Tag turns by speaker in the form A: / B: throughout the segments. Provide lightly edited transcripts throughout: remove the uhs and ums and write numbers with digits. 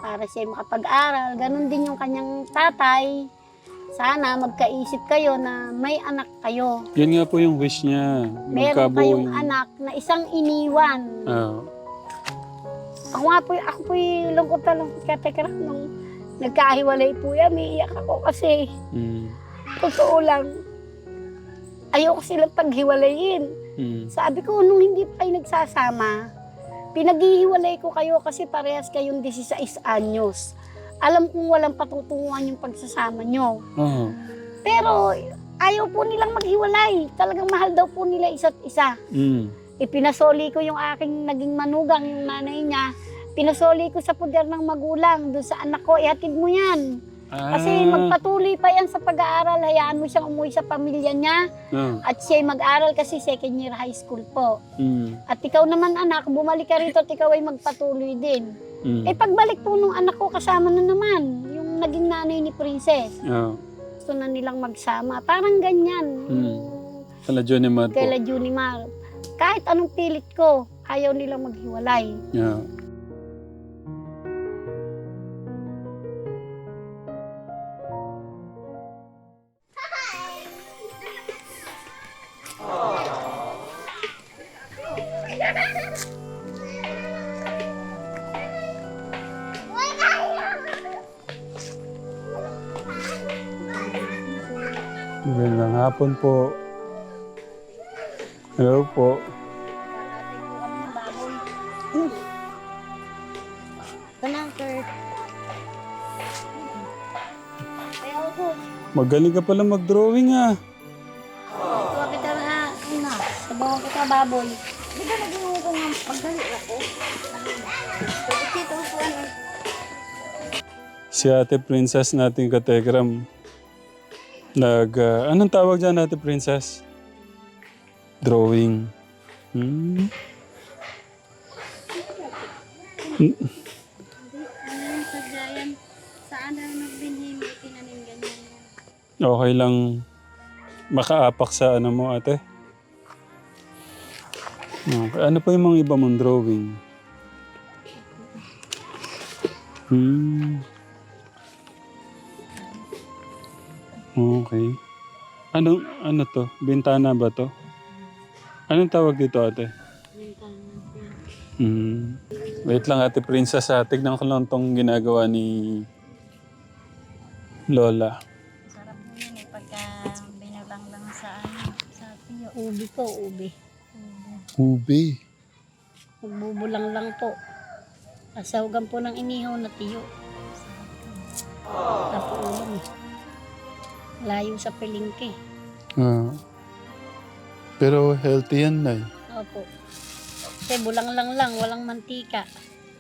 A: para siya makapag-aral. Ganon din yung kanyang tatay. Sana magkaisip kayo na may anak kayo.
B: Yan nga po yung wish niya.
A: Meron
B: Magkabuo
A: kayong
B: yung...
A: anak na isang iniwan.
B: Ah,
A: Ako po lungkot na lungkot katekram nung nagkahiwalay po yan. May iyak ako kasi totoo lang. Ayoko silang paghiwalayin. Sabi ko, nung hindi pa kayo nagsasama, pinaghihiwalay ko kayo kasi parehas kayong 16 anyos. Alam kong walang patutunguhan yung pagsasama nyo. Pero ayaw po nilang maghiwalay. Talagang mahal daw po nila isa't isa. Ipinasoli ko yung aking naging manugang, yung nanay niya. Pinasoli ko sa puder ng magulang, doon sa anak ko, ihatid mo yan. Kasi magpatuloy pa yan sa pag-aaral, hayaan mo siyang umuwi sa pamilya niya. At siya'y mag-aral kasi second year high school po. At ikaw naman anak, bumalik ka rito at ikaw ay magpatuloy din. Eh pagbalik po nung anak ko, kasama na naman yung naging nanay ni Princess. Gusto na nilang magsama. Parang ganyan.
B: Kala Junimar po.
A: Kaila Junimar. Kahit anong pilit ko, ayaw nilang maghiwalay.
B: Magandang hapon po. Hello po. Magaling ka pala mag-drawing
A: Tuwa kita na, sabaw kita baboy. Di ba naging ko nga pagdali ako? Dito po ano.
B: Si Ate Princess nating katekram. Anong tawag dyan, Ate Princess? Drawing.
A: Ano yung pagdayan? Saan na nagbinhin, tinanim ganyan yan?
B: Okay lang makaapak sa ano mo, ate? Okay. Ano pa yung mga iba mong drawing? Okay. Ano to? Bintana ba to? Anong tawag dito, ate? Wait lang, Ate Princess. Tignan ko lang tong ginagawa ni Lola.
C: Sarap po yun pagka binalang lang sa tiyo.
A: Ubi po, ubi.
B: Ube.
A: Magbubulang lang po. Asawagan po ng inihaw na tiyo. Tapuulan. Layo sa pelingke.
B: Pero healthy yan, Nay.
A: Opo. Kasi bulang lang, walang mantika.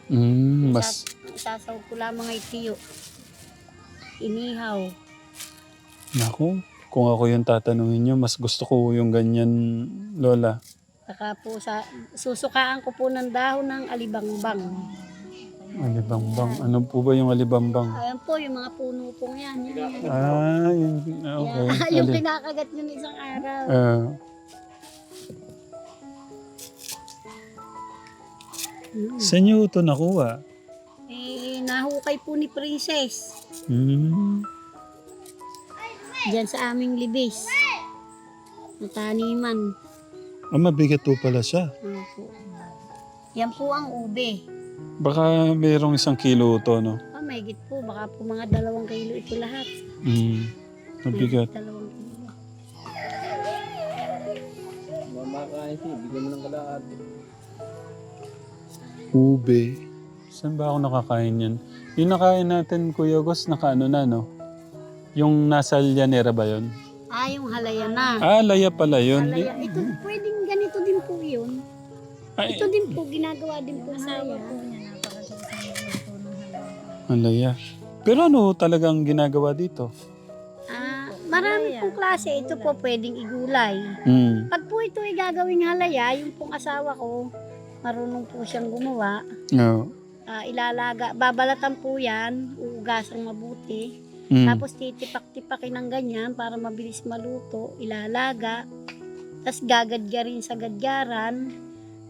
B: Mas...
A: Isasaw ko lamang ay tiyo. Inihaw.
B: Naku, kung ako yung tatanungin nyo, mas gusto ko yung ganyan, Lola.
A: Saka po susukaan ko po ng dahon ng alibangbang.
B: Alibambang. Ano po ba yung alibambang?
A: Ayan po, yung mga puno pong yan. Yan.
B: Okay.
A: Yung kinakagat yun isang araw.
B: Saan nyo ito nakuha?
A: Nahukay po ni Princess. Diyan sa aming libis. Nataniman.
B: Mabigat po pala siya.
A: Opo. Yan po ang ube.
B: Baka mayroong 1 kilo ito, no?
A: Mahigit po. Baka po mga 2 kilo ito lahat.
B: Mabigat.
A: 2 kilo.
D: Mamakain siya, bigyan mo ng kalahati.
B: Ube. Saan ba ako nakakain yan? Yung nakain natin, Kuya Gus, nakaano na, no? Yung nasa llanera ba yun?
A: Yung halaya na.
B: Laya pala yun.
A: Halaya. Ito, pwedeng ganito din po yun. Ito din po, ginagawa din po sa halaya.
B: Halaya. Pero ano talagang ginagawa dito?
A: Marami pong klase. Ito po pwedeng igulay. Pag po ito ay gagawing halaya, yung pong asawa ko, marunong po siyang gumawa. Ilalaga, babalatan po yan, uugasang mabuti. Tapos titipak-tipakin ng ganyan para mabilis maluto, ilalaga. Tapos gagadyarin sa gadyaran.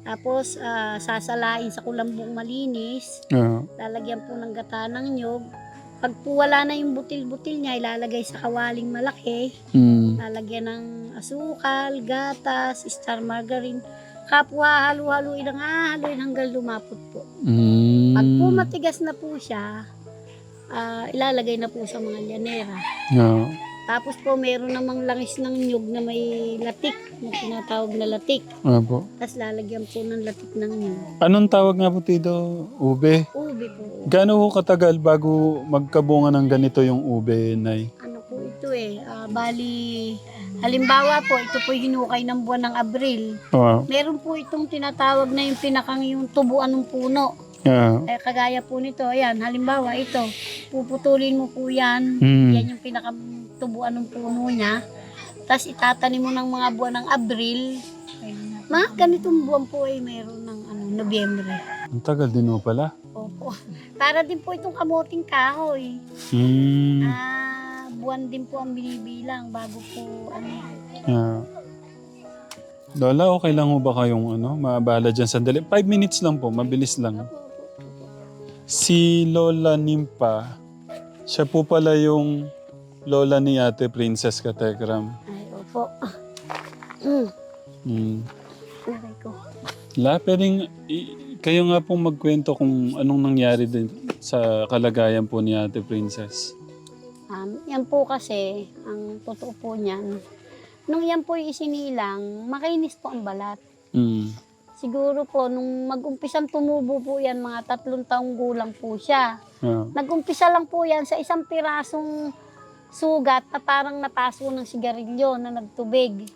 A: Tapos, sasalain sa kulambong malinis.
B: Oo.
A: Lalagyan po ng gata ng nyog. Pag po wala na yung butil-butil niya, ilalagay sa kawaling malaki. Lalagyan ng asukal, gatas, star margarine. Kapwa halu-haluin lang, haluin hanggang lumapot po. Pag po matigas na po siya, ilalagay na po sa mga lyanera.
B: Oo.
A: Tapos po meron namang langis ng nyug na may latik, na tinatawag na latik.
B: Opo.
A: Tapos lalagyan po ng latik ng nyug.
B: Anong tawag nga po dito? Ube?
A: Ube po.
B: Gaano ho katagal bago magkabunga ng ganito yung ube, Nay?
A: Ano po ito bali, halimbawa po, ito po hinukay ng buwan ng Abril.
B: Oo.
A: Meron po itong tinatawag na yung pinakang yung tubuan ng puno. Kagaya po nito, ayan, halimbawa ito, puputulin mo po yan, yan yung pinakatubuan ng puno niya. Tapos itatanim mo ng mga buwan ng Abril. Mga ganitong buwan po ay meron ng Nobyembre.
B: Ang tagal din ho pala.
A: Opo. Para din po itong kamuting kahoy. Buwan din po ang binibilang bago po
B: Lola, okay lang ho ba kayong maabala dyan sandali? 5 minutes lang po, mabilis lang. Si Lola Nimpa, siya po pala yung lola ni Ate Princess Katekram.
A: Ay, opo. Aray ko.
B: Pwedeng kayo nga pong magkwento kung anong nangyari din sa kalagayan po ni Ate Princess.
A: Yan po kasi, ang totoo po niyan, nung yan po isinilang, makinis po ang balat. Siguro po, nung mag-umpisang tumubo po yan, mga 3 taong gulang po siya. Nag-umpisa lang po yan sa isang pirasong sugat na parang napaso ng sigarilyo na nagtubig.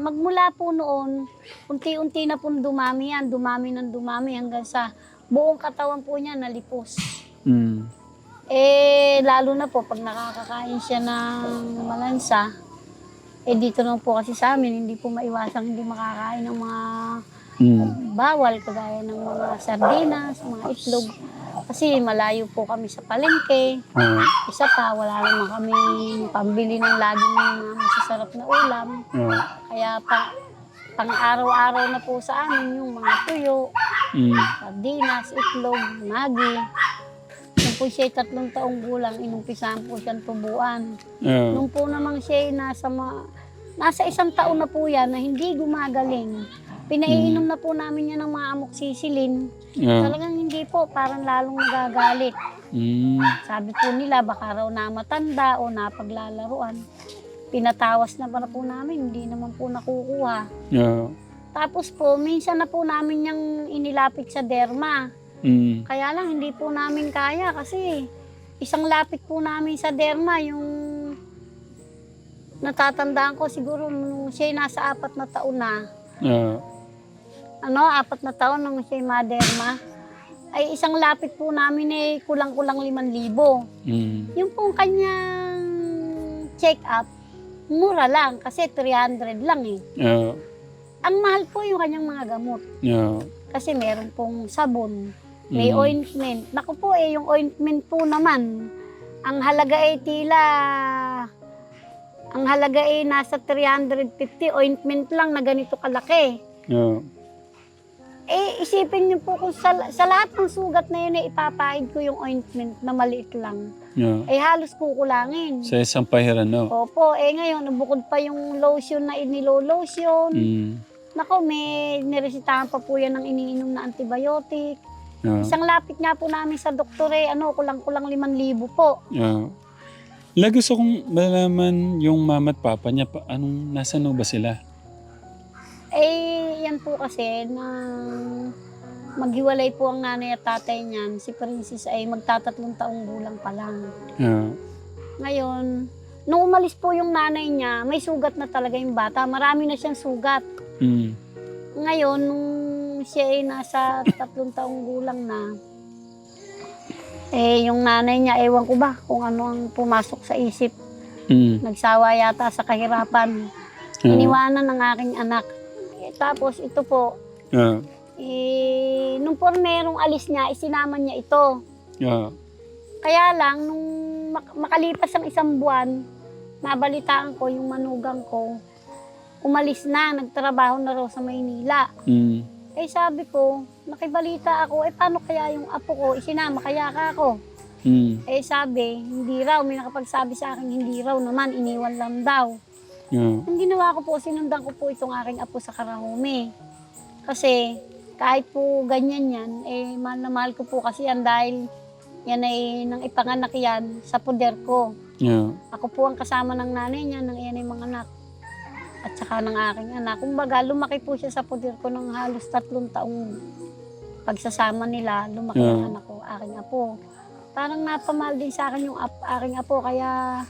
A: Magmula po noon, unti-unti na po dumami yan, dumami hanggang sa buong katawan po niya nalipos. Lalo na po pag nakakakain siya ng malansa, dito naman po kasi sa amin, hindi po maiwasang hindi makakain ng mga bawal, kagaya ng mga sardinas, mga itlog. Kasi malayo po kami sa palengke. Isa pa, wala naman kami pambili ng laging mga masasarap na ulam. Kaya pang araw-araw na po sa amin yung mga tuyo, sardinas, itlog, magi. Nung po siya 3 taong gulang, inumpisahan po siyang tubuan. Nung po namang siya nasa 1 taon na po yan na hindi gumagaling. Pinaiinom na po namin yan ng mga amoxicillin. Talagang hindi po, parang lalong nagagalit. Sabi po nila, baka raw namatanda o napaglalaruan. Pinatawas na para po namin, hindi naman po nakukuha. Tapos po, minsan na po namin yung inilapit sa derma. Kaya lang, hindi po namin kaya kasi isang lapit po namin sa derma, yung natatandaan ko siguro nung siya nasa 4 na taon na. 4 na taon nung siya maderma. Ay isang lapit po namin kulang-kulang 5,000. Yung pong kanyang check-up, mura lang kasi 300 lang Ang mahal po yung kanyang mga gamot. Kasi meron pong sabon. May ointment. Naku po yung ointment po naman, ang halaga nasa 350, ointment lang na ganito kalaki. Isipin niyo po kung sa lahat ng sugat na yun ipapahid ko yung ointment na maliit lang. Halos kukulangin.
B: Sa isang pahiran,
A: Opo, ngayon, bukod pa yung lotion na inilo-lotion. Naku, may niresitahan pa po yan ng iniinom na antibiotic. Isang lapit nga po namin sa doktor kulang-kulang 5,000 po.
B: Gusto kong malaman yung mama at papa niya, nasaan ba sila?
A: Yan po kasi na maghiwalay po ang nanay at tatay niyan. Si Princess ay magta3 taong gulang pa lang. Ngayon, nung umalis po yung nanay niya, may sugat na talaga yung bata. Marami na siyang sugat. Ngayon, nung siya ay nasa 3 taong gulang na, yung nanay niya, ewan ko ba kung ano ang pumasok sa isip. Nagsawa yata sa kahirapan. Iniwanan ng aking anak. Tapos ito po, nung po merong alis niya, isinama niya ito. Kaya lang, nung makalipas ang 1 buwan, nabalitaan ko yung manugang ko, umalis na, nagtrabaho na raw sa Maynila.
B: Mm.
A: Eh sabi ko, nakibalita ako, paano kaya yung apo ko, isinama kaya ka ako?
B: Mm.
A: Eh sabi, hindi raw, may nakapagsabi sa akin, hindi raw naman, iniwan lang daw.
B: Yeah.
A: Ang ginawa ko po, sinundan ko po itong aking apo sa Karahume. Kasi kahit po ganyan yan, mahal na mahal ko po kasi yan dahil yan ay nang ipanganak yan sa poder ko.
B: Yeah.
A: Ako po ang kasama ng nanay niya, ng iyan ay mga anak. At saka ng aking anak. Kumbaga, lumaki po siya sa poder ko ng halos 3 taong pagsasama nila, lumaki ang anak ko, aking apo. Parang napamahal din sa akin yung aking apo. Kaya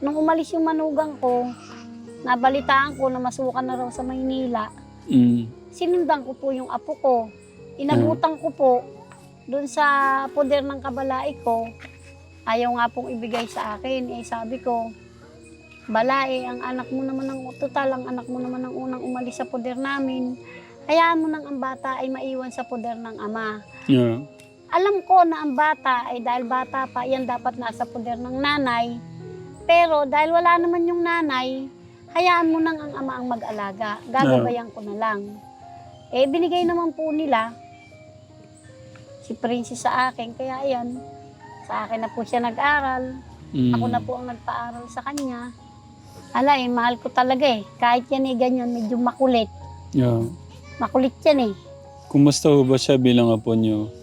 A: nung umalis yung manugang ko, nabalitaan ko na masukan na raw sa Maynila, sinundan ko po yung apo ko. Inabutan ko po doon sa poder ng kabalai ko. Ayaw nga pong ibigay sa akin. Sabi ko, Balai, ang anak mo naman ang anak mo naman ang unang umalis sa poder namin. Hayaan mo nang ang bata ay maiwan sa poder ng ama.
B: Yeah.
A: Alam ko na ang bata ay dahil bata pa, yan dapat nasa poder ng nanay. Pero dahil wala naman yung nanay, hayaan mo nang ang ama ang mag-alaga. Gagabayan ko na lang. Binigay naman po nila si Princess sa akin. Kaya ayan, sa akin na po siya nag-aral. Ako na po ang nagpaaral sa kanya. Mahal ko talaga Kahit yan ganyan, medyo makulit.
B: Yeah.
A: Makulit yan
B: Kumusta ho ba siya bilang apo niyo?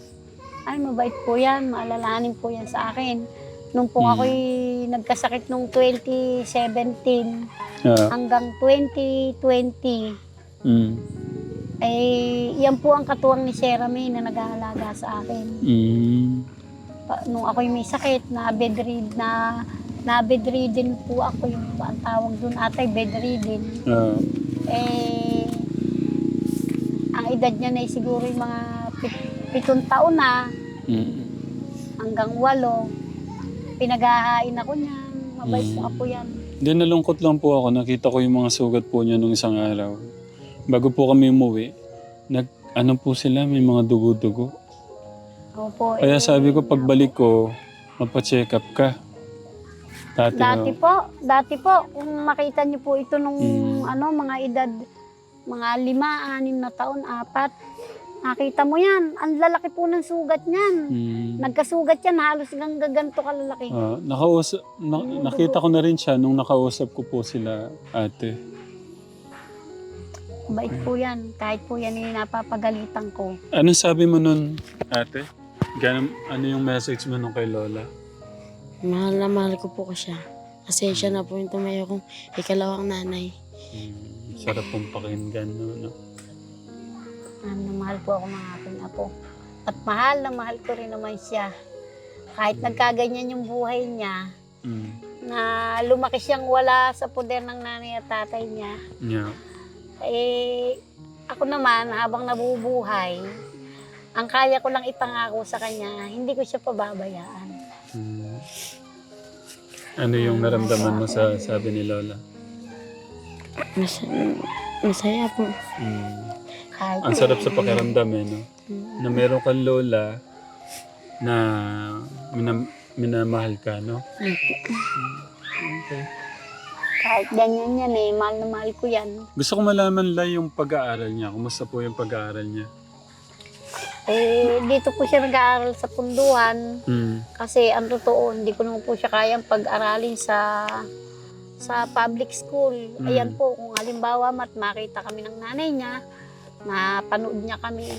A: Ay, mabait po yan. Maalalahanin po yan sa akin. Nung po ako'y nagkasakit nung 2017 hanggang 2020, yan po ang katuwang ni Sarah May na nag-aalaga sa akin. Nung ako'y may sakit, na-bedridden po ako, yung ang tawag doon atay, bedridden. Ang edad niya na siguro yung mga 7 taon na, hanggang 8. Pinag-ahain ako niyan, mabait po ako yan.
B: Hindi, nalungkot lang po ako. Nakita ko yung mga sugat po niya nung isang araw. Bago po kami umuwi, ano po sila, may mga dugo-dugo.
A: Opo,
B: Kaya sabi ko, pagbalik ko, mapacheck up ka.
A: Dati po, kung makita niyo po ito nung mga edad, mga 5, 6 na taon, 4, nakita mo yan, ang lalaki po ng sugat niyan. Nagkasugat yan, halos ganto kalalaki.
B: Nakita ko na rin siya nung nakausap ko po sila, ate.
A: Bait po yan, kahit po yan napapagalitan ko.
B: Anong sabi mo nun, ate? Ano yung message mo nung kay Lola?
E: Mahal na mahal ko po siya. Kasi siya na po yung tumayo kong ikalawang nanay.
B: Sarap pong pakinggan, no?
A: Mahal po ako mga aking apo. At mahal na mahal ko rin naman siya. Kahit nagkaganyan yung buhay niya, na lumaki siyang wala sa poder ng nanay at tatay niya.
B: Yeah.
A: Ako naman, habang nabubuhay, ang kaya ko lang ipangako sa kanya, hindi ko siya pababayaan.
B: Ano yung naramdaman mo sa sabi ni Lola?
E: Masaya po.
A: Kahit
B: Ang sarap sa pakiramdam no? Na meron kang Lola na minamahal ka, no?
A: Okay. Kahit ganyan yan mahal na mahal ko yan.
B: Gusto ko malaman lang yung pag-aaral niya. Kumusta po yung pag-aaral niya?
A: Dito po siya nag-aaral sa Punduan. Kasi ang totoo, hindi ko naman po siya kayang pag-aralin sa public school. Ayan po, kung halimbawa makita kami ng nanay niya, napanood niya kami,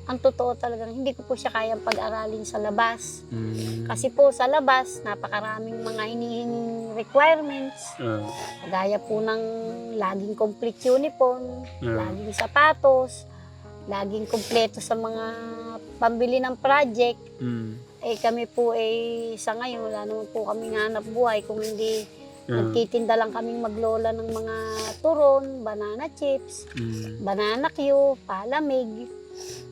A: ang totoo talagang hindi ko po siya kayang pag-aralin sa labas. Kasi po sa labas, napakaraming mga hinihinging requirements. Gaya po ng laging complete uniform, laging sapatos, laging kumpleto sa mga pambili ng project. Kami po sa ngayon, wala naman po kami hanap buhay kung hindi nagtitinda lang kaming maglola ng mga turon, banana chips, banana Q, palamig.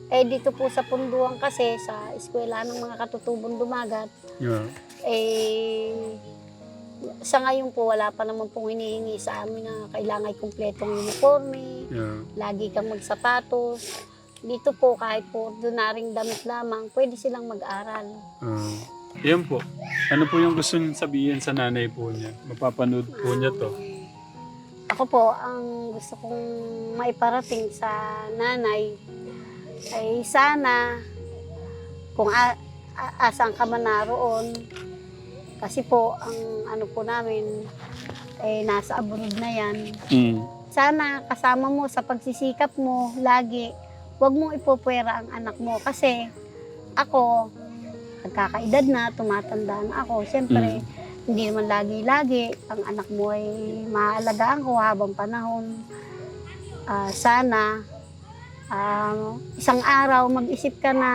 A: Dito po sa Punduan kasi, sa eskwela ng mga katutubong dumagat, sa ngayon po wala pa naman pong hinihingi sa amin na kailangan kumpletong uniforme, lagi kang magsapatos. Dito po kahit po ordinaryong damit lamang, pwede silang mag-aral.
B: Yan po. Ano po yung gusto niyong sabihin sa nanay po niya? Mapapanood po niya to.
A: Ako po, ang gusto kong maiparating sa nanay ay sana kung asang ka man naroon, kasi po ang ano po namin ay nasa abroad na yan. Sana kasama mo sa pagsisikap mo lagi, huwag mong ipopwera ang anak mo kasi ako, nagkakaedad na, tumatanda na ako. Siyempre, hindi naman lagi-lagi ang anak mo ay maaalagaan ko habang panahon. Sana, isang araw mag-isip ka na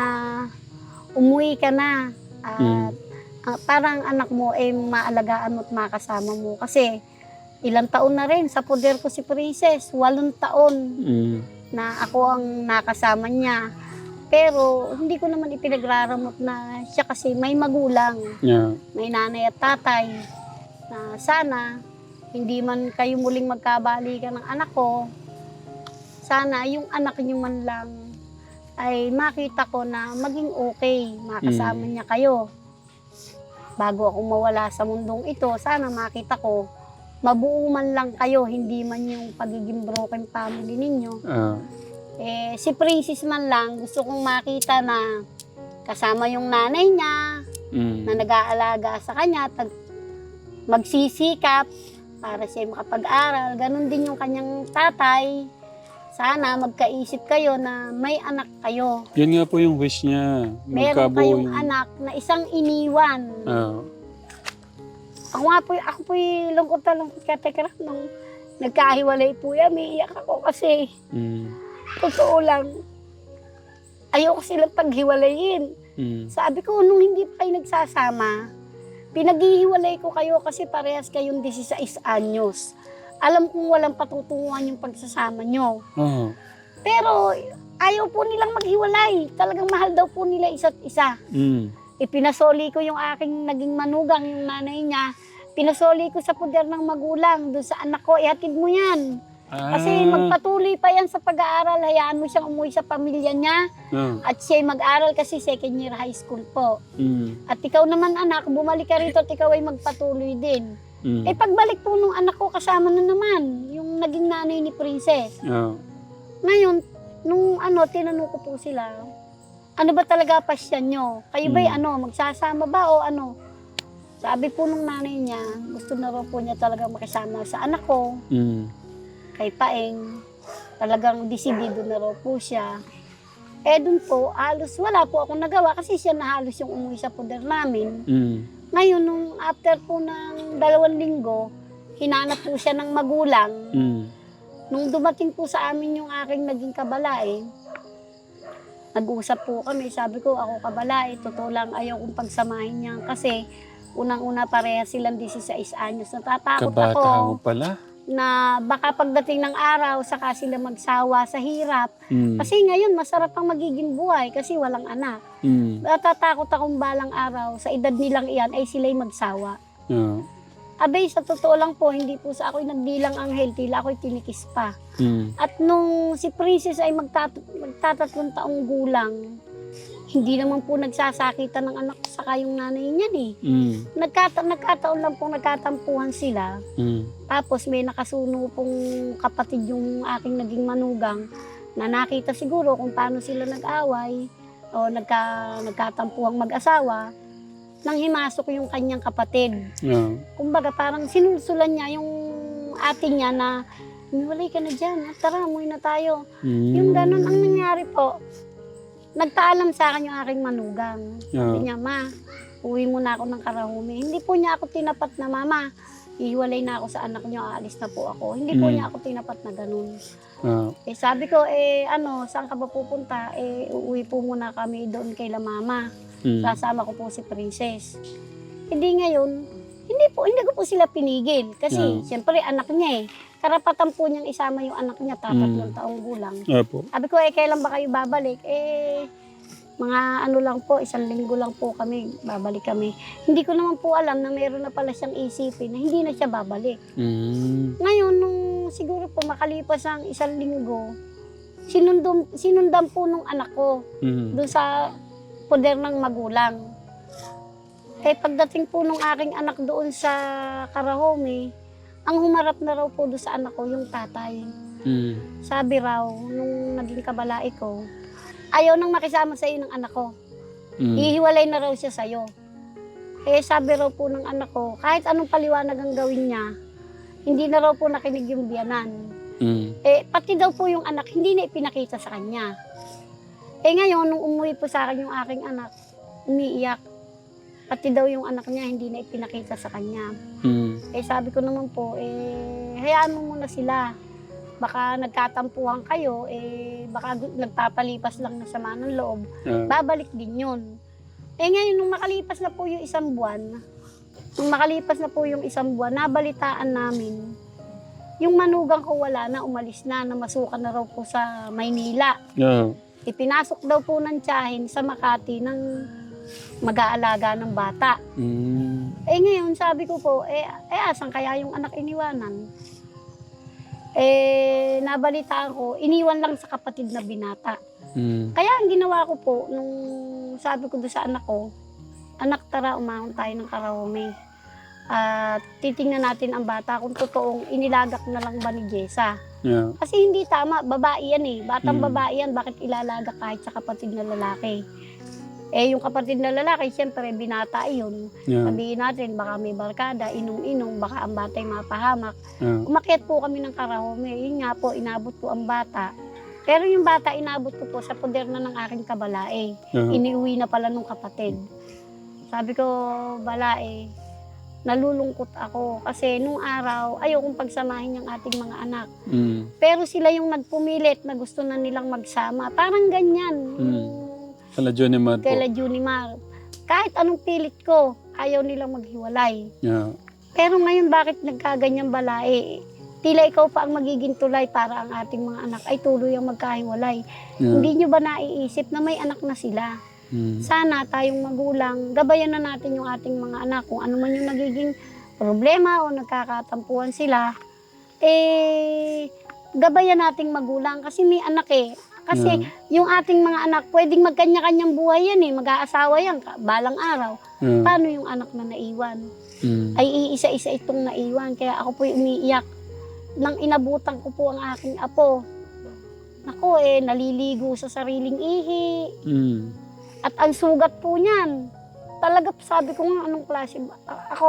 A: umuwi ka na at parang anak mo ay maalagaan mo at makasama mo. Kasi ilang taon na rin sa poder ko si Princess, 8 taon na ako ang nakasama niya. Pero hindi ko naman ipinagraramot na siya kasi may magulang, may nanay at tatay, na sana hindi man kayo muling magkabalikan ng anak ko, sana yung anak niyo man lang ay makita ko na maging okay, makasama niya kayo. Bago ako mawala sa mundong ito, sana makita ko, mabuo man lang kayo, hindi man yung pagiging broken family ninyo. Si Princess man lang, gusto kong makita na kasama yung nanay niya, na nag-aalaga sa kanya, magsisikap para siya makapag-aral. Ganon din yung kanyang tatay. Sana magkaisip kayo na may anak kayo.
B: Yan nga po yung wish niya.
A: Meron kayong anak na isang iniwan. Ako po yung lungkot na lungkot katekra nung nagkahiwalay po yan. May iyak ako kasi totoo lang, ayoko silang paghiwalayin. Sabi ko, nung hindi pa kayo nagsasama, pinaghihiwalay ko kayo kasi parehas kayong 16 anyos. Alam kong walang patutunguhan yung pagsasama nyo. Pero ayaw po nilang maghiwalay. Talagang mahal daw po nila isa't isa. Ipinasoli ko yung aking naging manugang, yung nanay niya. Pinasoli ko sa poder ng magulang. Doon sa anak ko, ihatid mo yan. Kasi magpatuloy pa yan sa pag-aaral. Hayaan mo siyang umuwi sa pamilya niya. At siya'y mag-aral kasi second year high school po. At ikaw naman anak, bumalik ka rito at ikaw ay magpatuloy din. Pagbalik po nung anak ko, kasama na naman yung naging nanay ni Princess. Ngayon, nung tinanong ko po sila, ano ba talaga pasyan nyo? Kayo ba'y magsasama ba o ano? Sabi po nung nanay niya, gusto na raw po niya talaga makisama sa anak ko. Kay Paeng, talagang desidido na raw po siya. Dun po, halos wala po akong nagawa kasi siya na halos yung umuwi sa poder namin. Ngayon, nung after po ng 2 linggo, hinanap po siya ng magulang. Nung dumating po sa amin yung aking naging kabalae, nag-usap po kami. Sabi ko, ako kabalae, totoo lang ayaw kong pagsamahin niya kasi unang-una pareha silang 16 anyos. Natatakot
B: Kabata
A: ako
B: mo pala.
A: na baka pagdating ng araw, saka sila magsawa sa hirap. Kasi ngayon, masarap ang magiging buhay kasi walang anak. Natatakot akong balang araw, sa edad nilang iyan, ay sila'y magsawa. Abay, sa totoo lang po, hindi po sa ako'y nagdilang anghel, tila ako'y tinikis pa. At nung si Princess ay magtatatlong taong gulang, hindi naman po nagsasakitan ng anak saka yung nanay niyan eh. Nagkataon lang pong nagkatampuhan sila. Tapos may nakasuno pong kapatid yung aking naging manugang na nakita siguro kung paano sila nag-away o nagkatampuhang mag-asawa nang himasok yung kanyang kapatid. Kumbaga parang sinulsulan niya yung ate niya na umiwalay ka na dyan, tara, umuwi na tayo. Yung ganun ang nangyari po. Nagpaalam sa akin yung aking manugang. Sabi niya, ma, uwi muna ako ng Karahumi. Hindi po niya ako tinapat na, mama, ihiwalay na ako sa anak niyo, aalis na po ako. Hindi po niya ako tinapat na ganun. Sabi ko, saan ka ba pupunta? Uuwi po muna kami doon kay la mama. Kasama ko po si Princess. Hindi ngayon, hindi ko po sila pinigil. Kasi, siyempre, anak niya eh. Karapatan po niyang isama yung anak niya, 3 taong gulang. Sabi ko, kailan ba kayo babalik? Mga lang po, 1 linggo lang po kami, babalik kami. Hindi ko naman po alam na meron na pala siyang isipin na hindi na siya babalik. Ngayon, nung siguro po makalipas ang 1 linggo, sinundan po nung anak ko doon sa poder ng magulang. Pagdating po nung aking anak doon sa Karahome, ang humarap na raw po doon sa anak ko, yung tatay. Sabi raw, nung naging kabalai ko, ayaw nang makisama sa iyo ng anak ko. Ihiwalay na raw siya sa'yo. Eh sabi raw po ng anak ko, kahit anong paliwanag ang gawin niya, hindi na raw po nakinig yung biyanan. Eh pati daw po yung anak, hindi na ipinakita sa kanya. Eh ngayon, nung umuwi po sa akin yung aking anak, umiiyak. Pati daw yung anak niya, hindi na ipinakita sa kanya. Eh sabi ko naman po, hayaan mo muna sila. Baka nagkatampuhan kayo, baka nagpapalipas lang na sama ng loob. Babalik din yun. Eh ngayon, nung makalipas na po yung isang buwan, nabalitaan namin, yung manugang ko wala na, umalis na, namasukan na raw po sa Maynila. Ipinasok daw po ng tiyahin sa Makati ng mag-aalaga ng bata. Eh ngayon, sabi ko po, asan kaya yung anak iniwanan? Nabalitaan ko, iniwan lang sa kapatid na binata. Kaya ang ginawa ko po, nung sabi ko doon sa anak ko, anak, tara, umahon tayo ng Karaome. Titingnan natin ang bata kung totoong inilagak na lang ba ni Jessa. Kasi hindi tama, babae yan batang babae yan, bakit ilalagak kahit sa kapatid na lalaki? Yung kapatid na lalaki, siyempre, binata yun. Sabihin natin, baka may barkada, inom-inom, baka ang bata'y mapahamak. Umakyat po kami ng Karaome. Yun nga po, inabot ko ang bata. Pero yung bata, inabot ko po sa poder na ng aking kabalae. Iniuwi na pala nung kapatid. Sabi ko, balae, nalulungkot ako. Kasi nung araw, ayokong pagsamahin yung ating mga anak. Pero sila yung nagpumilit na gusto na nilang magsama. Parang ganyan.
B: Kala Junimar po.
A: Kala Junimar. Kahit anong pilit ko, ayaw nilang maghiwalay. Pero ngayon, bakit nagkaganyang balae? Tila ikaw pa ang magiging tulay para ang ating mga anak ay tuloy ang magkahiwalay. Hindi nyo ba naiisip na may anak na sila? Sana tayong magulang, gabayan na natin yung ating mga anak. Kung ano man yung nagiging problema o nagkakatampuhan sila, gabayan nating magulang kasi may anak Kasi yung ating mga anak, pwedeng magkanya-kanyang buhay yan mag-aasawa yan, balang araw. Paano yung anak na naiwan? Ay iisa-isa itong naiwan, kaya ako po'y umiiyak. Nang inabutan ko po ang aking apo, nako naliligo sa sariling ihi. At ang sugat po niyan, talaga sabi ko nga, anong klase ba? Ako,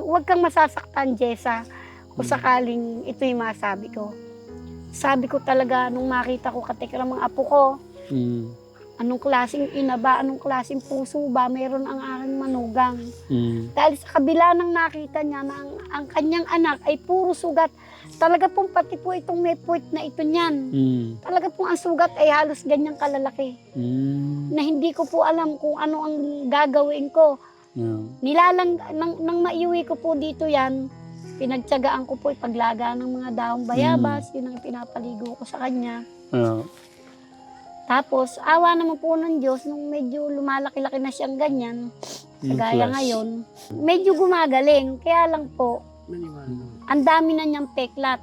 A: wag kang masasaktan, Jessa, kung sakaling ito yung masabi ko. Sabi ko talaga, nung makita ko katekram ang apo ko, anong klaseng ina ba, anong klaseng puso ba, meron ang aking manugang. Dahil sa kabila ng nakita niya na ang kanyang anak ay puro sugat, talaga pong pati po itong may puwit na ito niyan. Talaga pong ang sugat ay halos ganyang kalalaki. Na hindi ko po alam kung ano ang gagawin ko. Nang maiuwi ko po dito yan, pinagtiyagaan ko po ipaglaga ng mga daong bayabas, yun ang pinapaligo ko sa kanya. Tapos, awa naman po ng Diyos, nung medyo lumalaki-laki na siyang ganyan, kagaya ngayon, medyo gumagaling. Kaya lang po, ang dami na niyang peklat.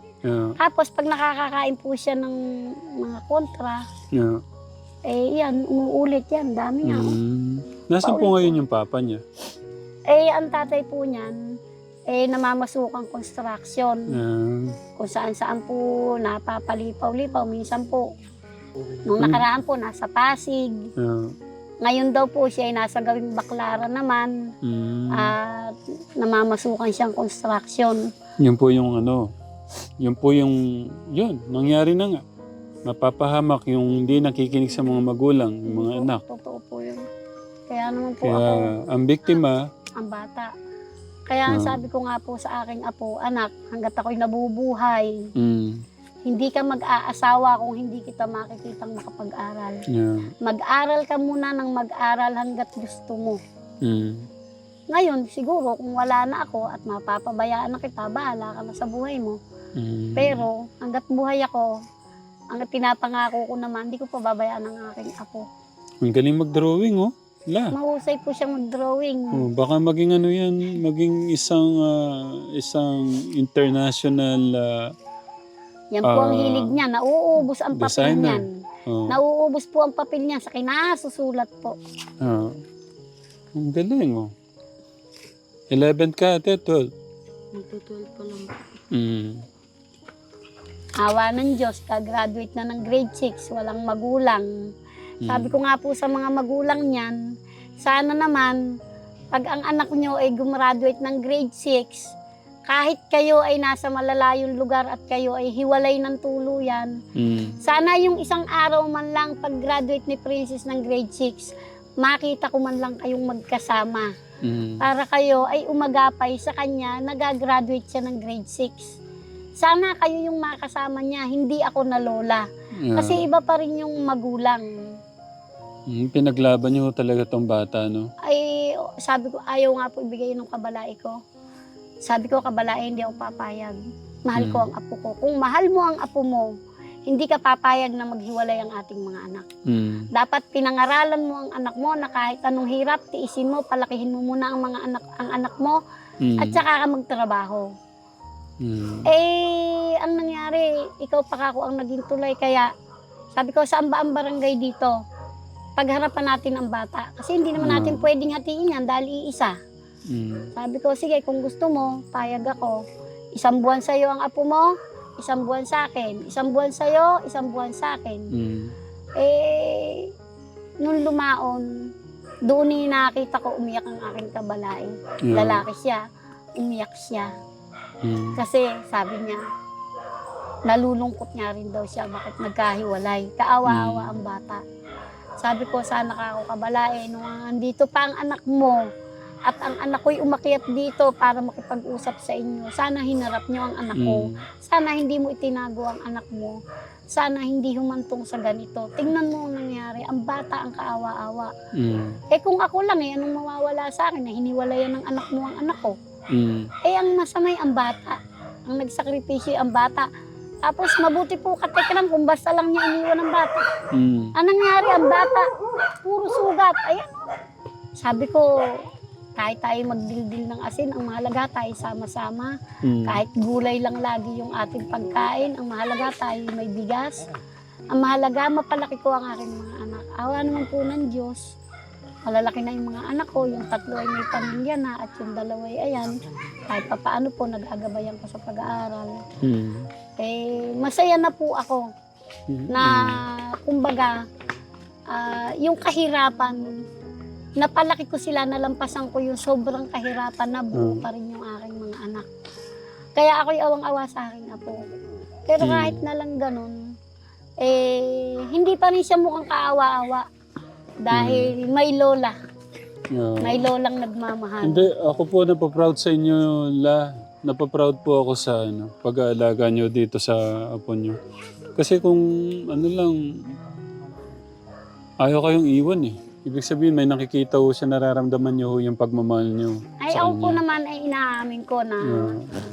A: Tapos, pag nakakakain po siya ng mga kontra, yan, umuulit yan, dami nga.
B: Nasaan po ngayon yung papa niya?
A: Ang tatay po niyan, namamasukan construction. Kung saan-saan po napapalipaw-lipaw. Minsan po, nung nakaraan po, nasa Pasig. Ngayon daw po siya ay nasa gawing Baclaran naman. At namamasukan siyang construction.
B: Yun po yung nangyari na nga. Mapapahamak yung hindi nakikinig sa mga magulang, yung mga anak.
A: Totoo po yun. Kaya naman po
B: Kaya
A: ako,
B: ang biktima,
A: ang bata. Kaya ang sabi ko nga po sa aking apo, anak, hanggat ako'y nabubuhay, hindi ka mag-aasawa kung hindi kita makikitang makapag-aral. Mag-aral ka muna ng mag-aral hanggat gusto mo. Ngayon, siguro kung wala na ako at mapapabayaan na kita, bahala ka na sa buhay mo. Pero hanggat buhay ako, ang pinapangako ko naman, hindi ko pababayaan ng aking apo.
B: ang galing mag-drawing,
A: Mahusay po siyang mag-drawing.
B: Baka maging maging isang international
A: Yan po ang hilig niya. Nauubos ang papel
B: designer.
A: niyan. Nauubos po ang papel niya sa kinasusulat po.
B: Ang galing, 11 ka, ate, 12.
E: Magto-12 pa lang po.
A: Awa ng Diyos, ka-graduate na ng grade 6, walang magulang. Sabi ko nga po sa mga magulang niyan, sana naman, pag ang anak nyo ay gumraduate ng grade 6, kahit kayo ay nasa malalayong lugar at kayo ay hiwalay ng tuluyan, sana yung isang araw man lang pag-graduate ni Princess ng grade 6, makita ko man lang kayong magkasama. Para kayo ay umagapay sa kanya, nagagraduate siya ng grade 6. Sana kayo yung makasama niya, hindi ako na lola. Kasi iba pa rin yung magulang.
B: Pinaglaban niyo talaga tong bata, no?
A: Ay, sabi ko, ayaw nga po ibigay ng kabalai ko. Sabi ko, kabalai, hindi ako papayag. Mahal ko ang apo ko. Kung mahal mo ang apo mo, hindi ka papayag na maghiwalay ang ating mga anak. Dapat pinangaralan mo ang anak mo na kahit anong hirap, tiisin mo, palakihin mo muna ang anak mo, at saka ka magtrabaho. Ang nangyari, ikaw pa kako ang naging tulay. Kaya sabi ko, saan ba ang barangay dito? Pagharapan natin ang bata. Kasi hindi naman natin pwedeng hatiin yan dahil iisa. Sabi ko, sige, kung gusto mo, payag ako. 1 buwan sa'yo ang apo mo, 1 buwan sa akin. 1 buwan sa'yo, 1 buwan sa akin. Nung lumaon, doon nakita ko umiyak ang aking kabalai. Lalaki siya, umiyak siya. Kasi sabi niya, nalulungkot niya rin daw siya bakit nagkahiwalay. Kaawa-awa ang bata. Sabi ko, sana ka ako kabalain. Nung andito pa ang anak mo at ang anak ko'y umakyat dito para makipag-usap sa inyo, sana hinarap niyo ang anak ko. Sana hindi mo itinago ang anak mo. Sana hindi humantong sa ganito. Tingnan mo ang nangyari. Ang bata ang kaawa-awa. Kung ako lang, anong mawawala sa akin na hiniwalayan ng anak mo ang anak ko? Ang masamay ang bata. Ang nagsakripisyo ang bata. Tapos mabuti po katekram kung basta lang niya iniwan ang bata. Ang nangyari, ang bata, puro sugat. Ayan. Sabi ko, kahit tayo magdildil ng asin, ang mahalaga tayo sama-sama. Kahit gulay lang lagi yung ating pagkain, ang mahalaga tayo may bigas. Ang mahalaga, mapalaki ko ang aking mga anak. Awa naman po ng Diyos. Malalaki na yung mga anak ko, yung 3 ay may pamilya na at yung 2 ay ayan. Kahit papaano po, nag-agabayan ko sa pag-aaral. Masaya na po ako na, kumbaga, yung kahirapan, napalaki ko sila, nalampasan ko yung sobrang kahirapan na buo pa rin yung aking mga anak. Kaya ako'y awang-awa sa aking apo. Pero kahit na lang ganun, hindi pa rin siya mukhang kaawa-awa. Dahil may lola. May lolang nagmamahal.
B: Hindi, ako po napaproud sa inyo, napaproud po ako sa pag-aalaga nyo dito sa apo nyo. Kasi kung ayaw kayong iwan eh. Ibig sabihin, may nakikita ho siya, nararamdaman nyo yung pagmamahal nyo.
A: Ay, ako po naman ay inaamin ko na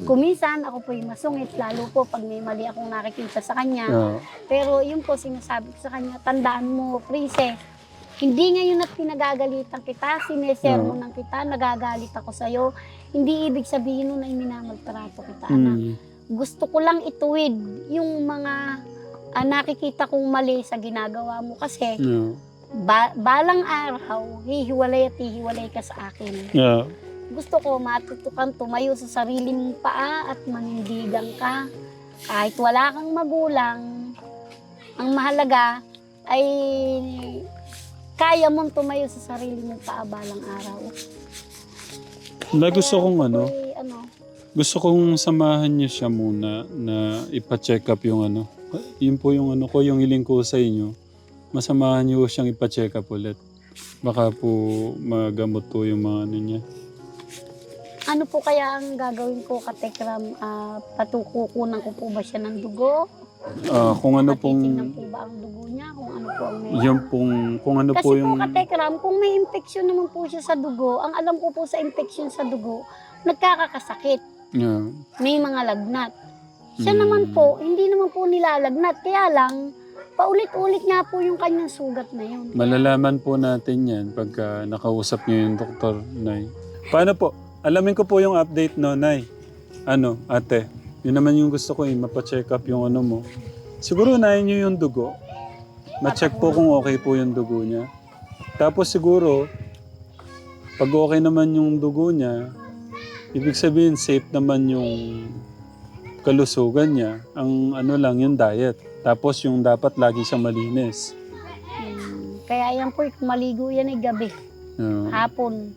A: kuminsan ako po yung masungit, lalo po pag may mali akong nakikita sa kanya. Pero yun po, sinasabi ko sa kanya, tandaan mo, Princess, hindi ngayon at pinagagalitan kita, sinesermonan kita, nagagalit ako sa'yo. Hindi ibig sabihin nun ay minamaltrato kita, anak. Gusto ko lang ituwid yung mga nakikita kong mali sa ginagawa mo kasi balang araw, hihiwalay ka sa akin. Gusto ko matutukan tumayo sa sarili mong paa at manindigan ka. Kahit wala kang magulang, ang mahalaga ay kaya mong tumayo sa sarili mong paa balang araw.
B: Gusto kong gusto kong samahan niyo siya muna na ipa-check up yung yun po yung yung hiling ko sa inyo. Masamahan niyo siyang ipa-check up ulit. Baka po magamot po yung mga niya.
A: Ano po kaya ang gagawin ko, katekram? Patukukunan ko po ba siya ng dugo?
B: Kung ano pong...
A: Patitingnan po ba ang dugo niya? Kung ano po ang may...
B: Yung pong... Kung ano
A: Kasi
B: po yung...
A: po, katekram, kung may infeksyon naman po siya sa dugo, ang alam ko po sa infeksyon sa dugo, nagkakasakit. May mga lagnat. Siya naman po, hindi naman po nilalagnat. Kaya lang, paulit-ulit nga po yung kanyang sugat na yun.
B: Malalaman po natin yan pagka nakausap niyo yung doktor, Nay. Paano po? Alamin ko po yung update, no, Nay. Ate, yun naman yung gusto ko mapacheck up yung mo. Siguro unahin niyo yung dugo. Ma-check po kung okay po yung dugo niya. Tapos siguro, pag okay naman yung dugo niya, Ibig sabihin, safe naman yung kalusugan niya. Ang ano lang yung diet. Tapos yung dapat lagi siyang malinis.
A: Kaya yan po, maligo yan ay gabi,
B: Oo.
A: hapon.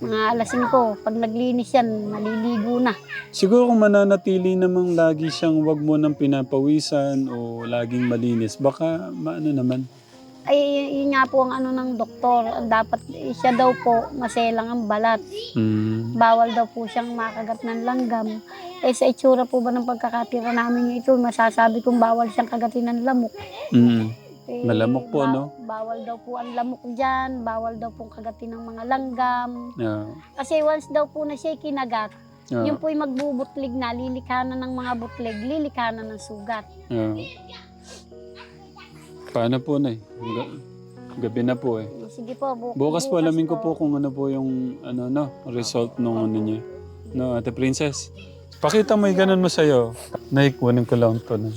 A: Mga alas 5, pag naglinis yan, maliligo na.
B: Siguro kung mananatili namang lagi siyang wag mo nang pinapawisan o laging malinis, baka maano naman.
A: Ay, yun nga po ang ano ng doktor. Dapat siya daw po maselang ang balat. Bawal daw po siyang makagat ng langgam. Eh sa itsura po ba ng pagkakatira namin ito, masasabi kong bawal siyang kagatin ng lamok. Eh,
B: Malamok po, no?
A: Bawal daw po ang lamok dyan, bawal daw po kagatin ng mga langgam.
B: Yeah.
A: Kasi once daw po na siya kinagat,
B: Yeah.
A: yung po'y magbubutlig na, lilikanan ng mga butlig, lilikanan ng sugat.
B: Yeah. Paano po, Nay? Gabi na po eh.
A: Sige po,
B: Bukas po alamin ko po kung ano po yung ano, no, result nung ano niya. No, Ate Princess. Pakita mo yung ganun mo sa'yo. Nay, kunin ko lang to. No?